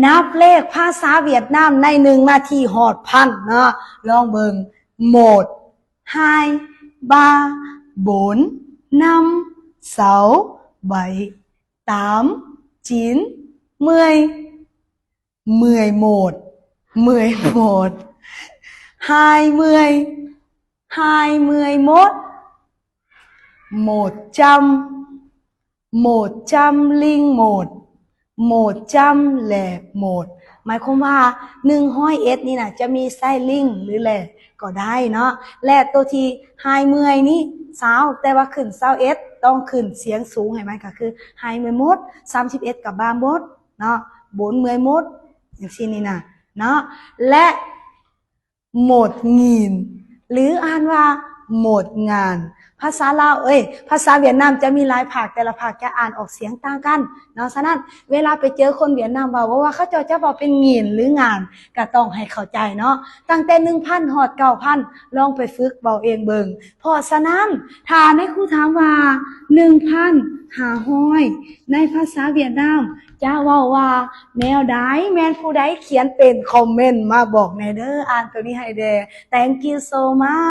นับเลขภาษาเวียดนามใน1 นาทีหอดพันเนาะลองเบิ่ง1 2 3 4 5 6 7 8 9 10 11 11 20 21 101 หมายความว่า101นี่นะจะมีไส้ลิงหรือแหล่ก็ได้เนาะและตัวที่20นี่20แต่ว่าขึ้น21ต้องขึ้นเสียงสูงให้มันก็คือ20 มด31กับบามดเนาะ40 มดอย่างซี่นี่นะเนาะและหมดงินหรืออ่านว่าหมดงานภาษาลาวภาษาเวียดนามจะมีหลายภาคแต่ละภาคจะอ่านออกเสียงต่างกันเนาะฉะนั้นเวลาไปเจอคนเวียดนามว่าเขาจะบอกเป็นงินหรืองานก็ต้องให้เข้าใจเนาะตั้งแต่ 1,000 ฮอด 9,000ลองไปฝึกเว้าเองเบิ่งเพราะฉะนั้นถ้าในครูถามว่า 1,500 ในภาษาเวียดนามจะเว้าว่าแนวใดแม่นผู้ใดเขียนเป็นคอมเมนต์มาบอกแน่เด้ออ่านตัวนี้ให้แด่ Thank you so much